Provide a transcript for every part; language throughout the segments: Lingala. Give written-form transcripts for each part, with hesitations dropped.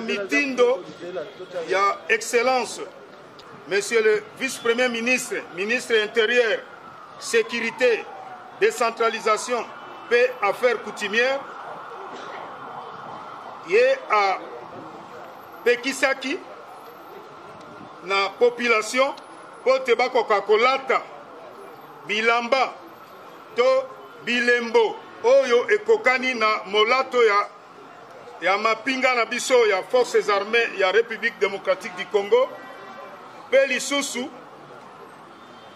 mitindo ya excellence monsieur le vice-premier ministre, ministre intérieur, sécurité, décentralisation, paix, affaires coutumières, ye a pekisaki na population po te bakoka kolata bilamba to bilembo oyo ekokani na molato ya mapinga na biso ya forces armées ya République démocratique du Congo pe lisusu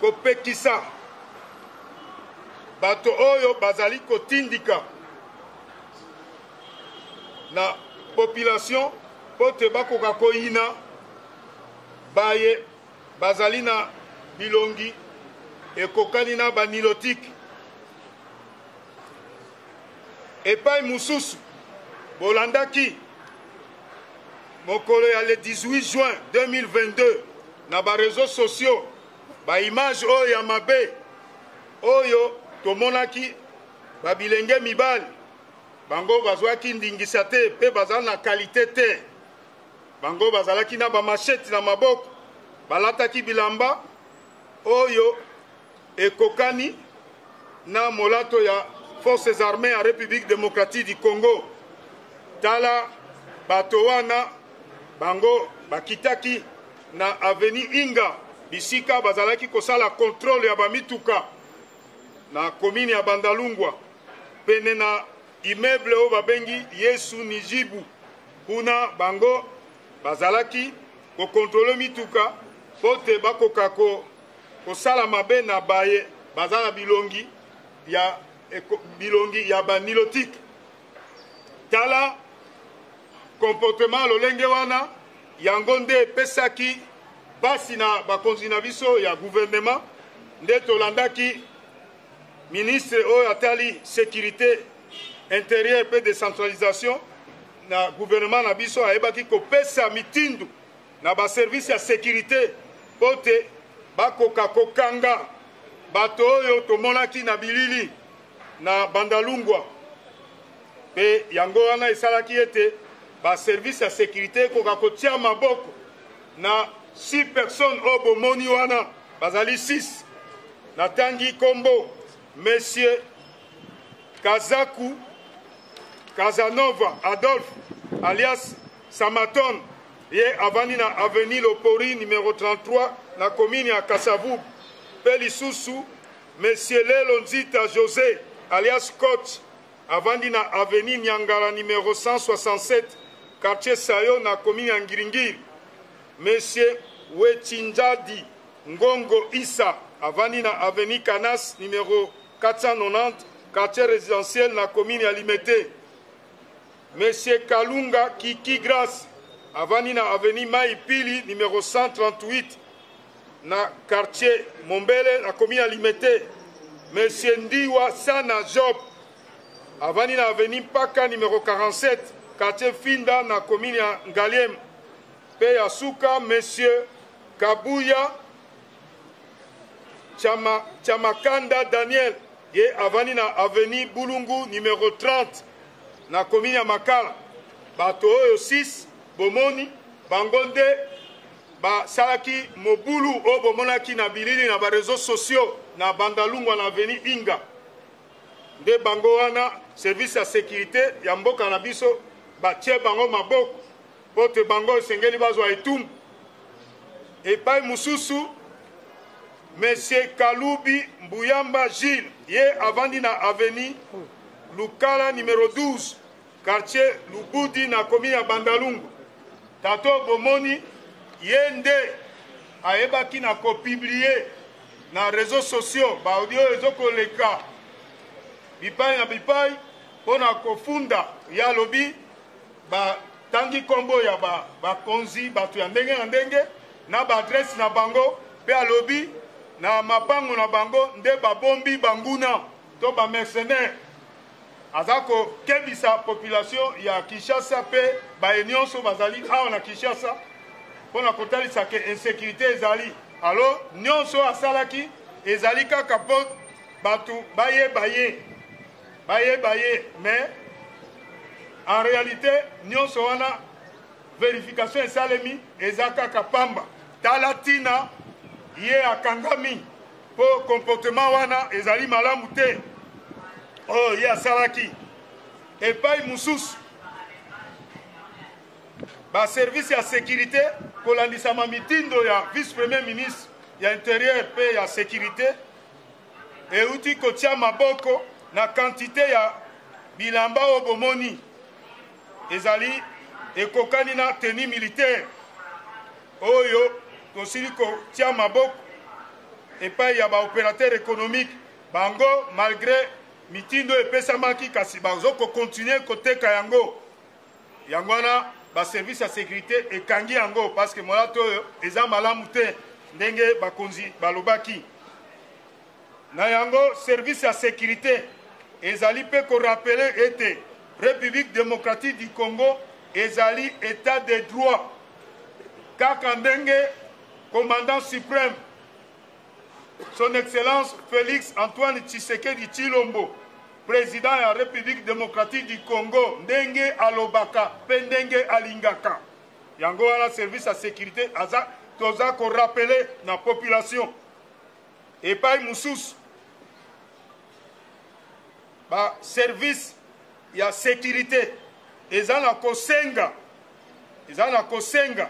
kopekisa bato oyo bazali kotindika na population po te bakoka koyina baye bazali na bilongi ekokani na banilotike epai mususu bolandaki mokolo ya le 18 juin 2022 na ba réseaux sociaux ba image oyo ya mabe oyo tomonaki ba bilenge mibali bango bazwaki ndingisa te pe bazala na qualité te bango bazalaki na ba machette na maboko balataki bilamba oyo ekokani na molato ya forces armées ya République démocratique du Congo tala bato wana bango bakitaki na avenue Inga bisika bazalaki kosala contrôle ya bamituka na commune ya Bandalungwa pene na immeuble o babengi Yesu Nijibu kuna bango bazalaki ko contrôler mituka pote bakoka kosala mabe na baye bazala bilongi ya banilotike tala comportement lolenge wana yango nde epesaki basi na bakonzi na biso ya gouvernement nde tolandaki ministre oyo atali sécurité intérieure pe décentralisation na gouvernement na biso ayebaki kopesa mitindu na baservice ya sécurité po te bakoka kokanga bato oyo tomonaki na bilili na Bandalungwa pe yango wana esalaki ete baservice ya sécurité ekoka kotia maboko na 6 personnes oyo bomoni wana bazali 6 natangi kombo monsieur Kazaku Casanova Adolphe alias Samaton ye avani na avenue Lopori numéro 33 na commune ya Kasavu pe lisusu monsieur Lelo Nzita José alias Coach avandi na avenue Nyangara numéro 167 quartier Sayo na commune ya Ngiringiri monsieur Wechinjadi Ngongo Issa avandi na avenue Kanas numéro 490 quartier résidentiel na commune ya Limete monsieur Kalunga Kiki Grace avandi na avenue Maipili numéro 138 na quartier Mombele na commune ya Limete monsieur Ndiwa Sana Job avandi na avenue Paka numéro 47 quartier Finda na commune ya Ngaliem pe ya suka monsieur Kabuya Chamakanda Daniel ye avandi na avenue Bulungu numéro 30 na commune ya Makala bato oyo 6 bomoni bango nde basalaki mobulu oyo bomonaki na bilili na ba réseaux sociaux na Bandalungwa na avenue Inga nde bango wana service ya sécurité ya mboka na biso batie bango maboko po te bango esengeli bazwa etumbu epai mususu monsieur Kalubi Mbuyamba Gilles ye avandi na avenue Lukala numéro 12 quartier Lubudi na commune ya Bandalungu tato bomoni ye nde ayebaki na kopublier na réseaux sociaux ba audio ezokoleka bipai na bipai pona kofunda ya lobi ba tangi kombo ya bakonzi bato ya ndenge na ndenge na ba adresse na bango pe alobi na mapango na bango nde babombi banguna to ba mercenaire azako kebisa population ya Kinshasa pe ba nyonso bazali awa na Kinshasa pona kotalisa ke insécurité ezali alors nyonso asalaki ezali kaka po batu baye mais en réalité nyonso wana vérification esalemi eza kaka pamba tala tina ye akangami po comportement wana ezali malamu te oyo ye asalaki epai mosusu baservice ya sécurité kolandisama mitindo ya vice premier ministre ya intérieur mpe ya sécurité euti kotia maboko na quantité ya bilamba oyo bomoni ezali ekokani na tenue militaire oyo tosili kotia maboko epai ya baopérateur économique bango malgré mitindo epesamaki kasi bazokokontinue koteka yango yango wana baservice ya sécurité ekangi yango parce que molato oyo eza malamu te ndenge bakonzi balobaki na yango service ya sécurité ezali mpe korapele ete république démocratique du congo ezali état de droit kaka ndenge commandant suprême son excellence Félix Antoine Tshisekedi Tshilombo président ya république démocratique du congo ndenge alobaka mpe ndenge alingaka yango wana service ya sécurité aza toza korapele na population epai mosusu baservice ya sécurité eza na kosenga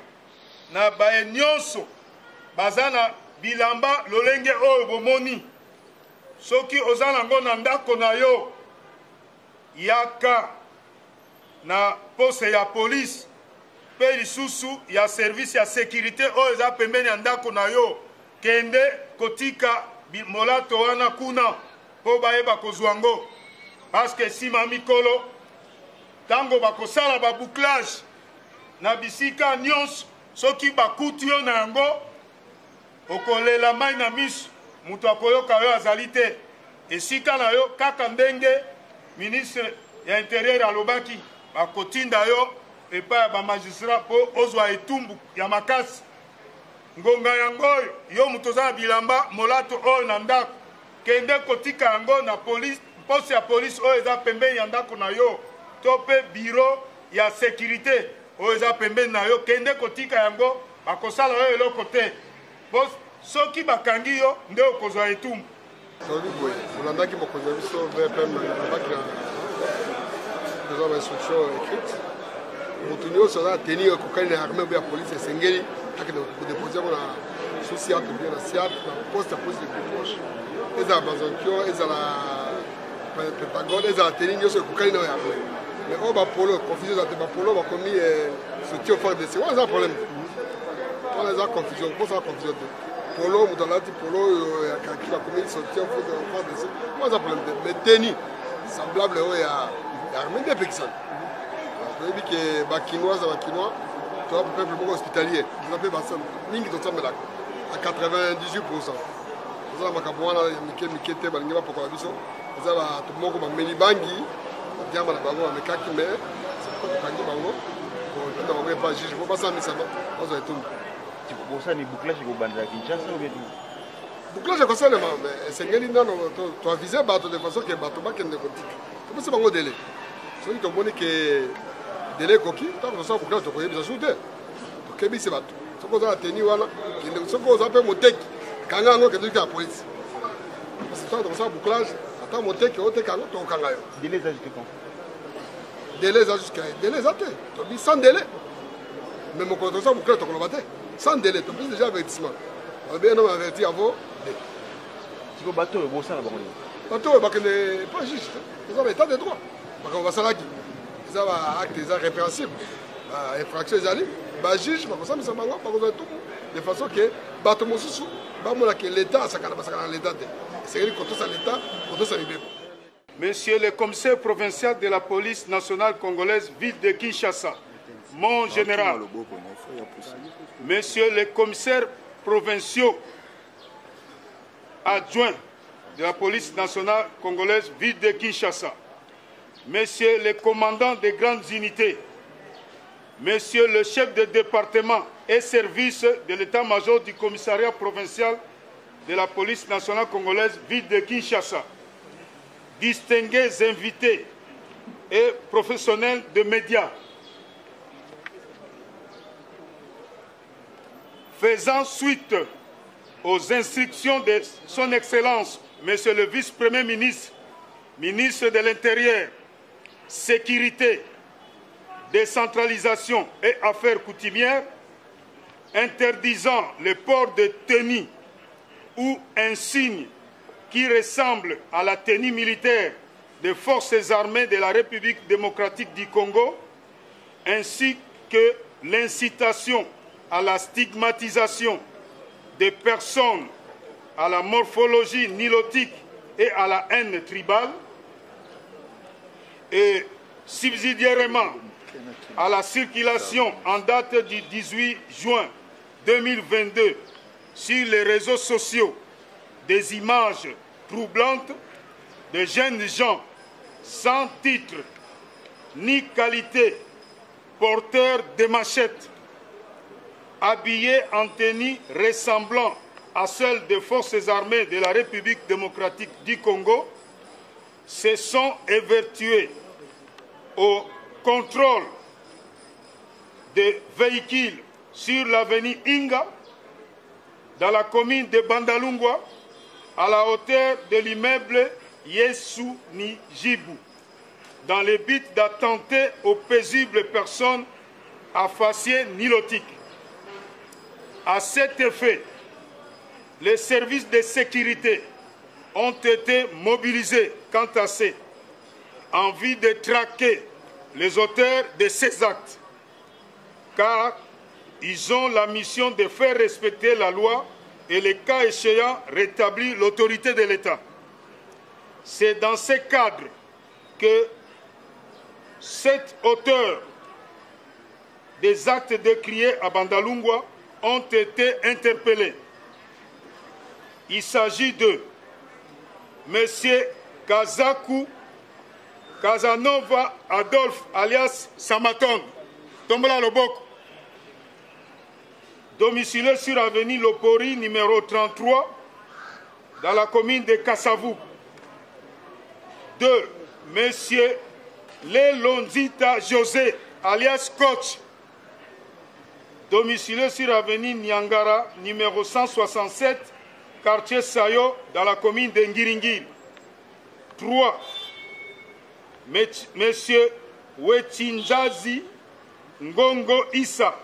na baye nyonso baza na bilamba lolenge oyo bomoni soki oza nango na ndako na yo yaka na poste ya police mpe lisusu ya service ya sécurité oyo eza pembeni ya ndako na yo kende kotika molato wana kuna mpo bayeba kozwa ngo parceke nsima mikolo ntango bakosala babouclage na bisika nyonso soki bakuti yo na yango okolela mai na miso moto akoyoka yo azali te esika na yo kaka ndenge ministre ya intérieur alobaki bakotinda yo epai ya bamagistrat mpo ozwa etumbu ya makasi ngonga yango oyo yo moto oza na bilamba molato oyo na ndako kende kotika yango na police poste ya police oyo eza pembeni ya ndako na yo to mpe biro ya sécurité oyo eza pembeni na yo kende kotika yango bakosala yo eloko te po soki bakangi yo nde okozwa etumbu tobi boye olandaki mokonzi ya biso vpm alobaki besoin d'instruction écrite moto nyonso aza teni ekokani na armée ya police esengeli akende kodepose yango na sociate bien na siat na poste ya police de plus proche ezala bazonkion ezala pentagone ezala teni nyonso ekokani na oyo armée mais oyo bapolo confusion eza te bapolo bakomi soutien au fort de se wana eza problème wana eza confusion mposa confusion te polo moto alati polo oyo ya kaki bakomi soutien au fort de se wana eza problème te mais teni semblable oyo ya armée nde epekisana toyebi ke bakinois za bakinois toza peuple moko hospitalier toza mpe basala mingi tosambelaka à 98%. Toza makambo wana ya mike mike te balingi bapokola biso eza bato moko bameli bangi badiamba na bango bamekaki me tokangi bango kotinda bango epa juge po basambisama bazwa etumbu bosani bouclage ekobandela Kinshasa ou bien bouclage ekosalema mais esengeli nano toavise bato de façon ke bato bakende kotika topesi bango dele soki tomoni ke dele ekoki ntango tosala bouclage tokoyebisa su te tokebisi bato soki oza na teni wana soki oza mpe moteki kanga yango kende toki ya polisi parce que ntango tokosala bouclage ata moteki oteka yango tokokanga yo délai eza jusque quand délai eza jusque délai eza te tobi sans délai mais mokolo tokosala bouclage tokoloba te sans délai topesi déjà avertissement obi un homme averti avant siko bato oyo bosala bango nini bato oyo bakende pas juste eza ba état de droit makambo basalaki eza baacte eza répréhensible bainfraction ezali bajuge bakosambisa bango bakozwa etumu de façon ke bato mosusu bamona ke l'état asakana basakana na l'état te esengeli kotosa l'état kotosa mibeko. Monsieur le commissaire provincial de la police nationale congolaise ville de Kinshasa, mon général, Monsieur les commissaires provinciaux adjoints de la police nationale congolaise ville de Kinshasa, Messieurs les commandants des grandes unités, Messieurs le chef de département et service de l'état-major du commissariat provincial de la police nationale congolaise ville de Kinshasa, distingués invités et professionnels de médias, faisant suite aux instructions de son Excellence, Monsieur le Vice-Premier ministre, ministre de l'Intérieur, Sécurité, Décentralisation et Affaires coutumières, interdisant le port de tenue ou insigne qui ressemble à la tenue militaire des forces armées de la République démocratique du Congo, ainsi que l'incitation à la stigmatisation des personnes, à la morphologie nilotique et à la haine tribale, et subsidiairement à la circulation en date du 18 juin 2022 sur les réseaux sociaux des images troublantes de jeunes gens sans titre ni qualité, porteurs de machettes, habillés en tenue ressemblant à celle des forces armées de la République démocratique du Congo, se sont évertués au contrôle des véhicules sur l'avenue Inga, dans la commune de Bandalungwa, à la hauteur de l'immeuble Yesu Nijibu, dans le but d'attenter aux paisibles personnes à faciès nilotique. À cet effet, les services de sécurité ont été mobilisés quant à ces, en vue de traquer les auteurs de ces actes, car ils ont la mission de faire respecter la loi et, le cas échéant, rétablir l'autorité de l'État. C'est dans ce cadre que cet auteur des actes décriés à Bandalungwa ont été interpellés. Il s'agit de M. Kazaku Casanova Adolphe alias Samaton, Tombola Loboko, domicilié sur avenue Lopori numéro 33 dans la commune de Kassavou. 2. M. Lelonzita José alias Coach, domicilié sur avenue Nyangara numéro 167 quartier Sayo dans la commune de Ngiringiri. 3. M. Wechinzazi Ngongo Issa,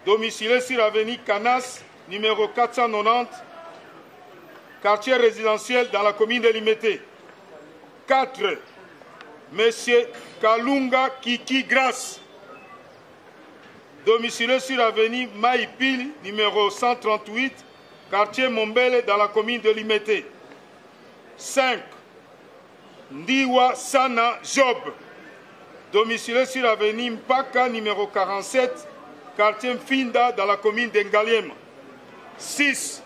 domicilié sur avenue Canas, numéro 490, quartier résidentiel dans la commune de Limete. 4. M. Kalunga Kiki Grasse, domicilié sur avenue Maïpil, numéro 138, quartier Mombele dans la commune de Limete. 5. Ndiwa Sana Job, domicilié sur avenue Mpaka, numéro 47, quartier Mfinda dans la commune d'Engaliem. 6.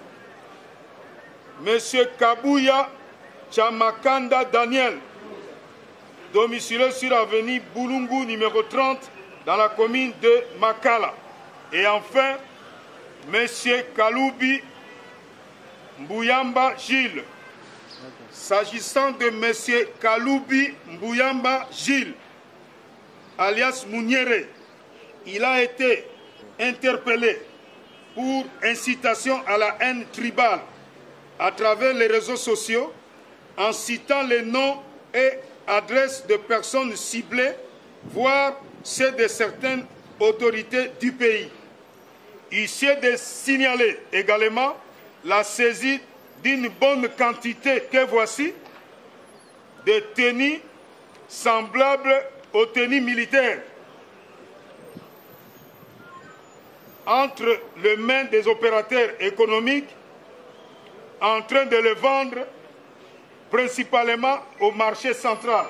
M. Kabuya Chamakanda Daniel, domicilié sur avenue Bulungu, numéro 30, dans la commune de Makala. Et enfin, M. Kaloubi Mbouyamba Gilles. S'agissant de M. Kaloubi Mbouyamba Gilles, alias Mouniere, il a été interpellé pour incitation à la haine tribale à travers les réseaux sociaux en citant les noms et adresses de personnes ciblées, voire ceux de certaines autorités du pays. Ici est de signaler également la saisie d'une bonne quantité que voici de tenues semblables aux tenues militaires entre les mains des opérateurs économiques en train de les vendre principalement au marché central.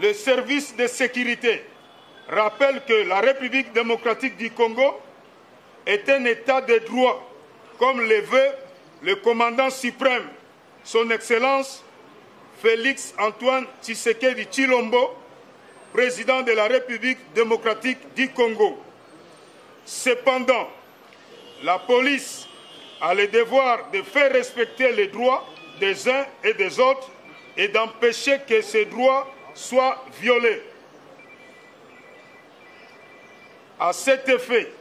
Le service de sécurité rappelle que la République démocratique du Congo est un état de droit, comme le veut le commandant suprême, son Excellence Félix Antoine Tshisekedi Tshilombo, président de la République démocratique du Congo. Cependant, la police a le devoir de faire respecter les droits des uns et des autres et d'empêcher que ces droits soient violés. À cet effet,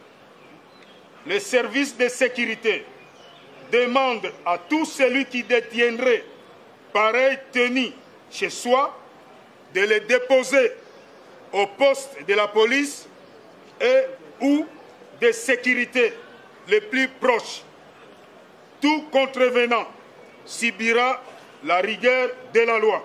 les services de sécurité demandent à tout celui qui détiendrait pareille tenue chez soi de les déposer au poste de la police et ou de sécurité les plus proches. Tout contrevenant subira la rigueur de la loi.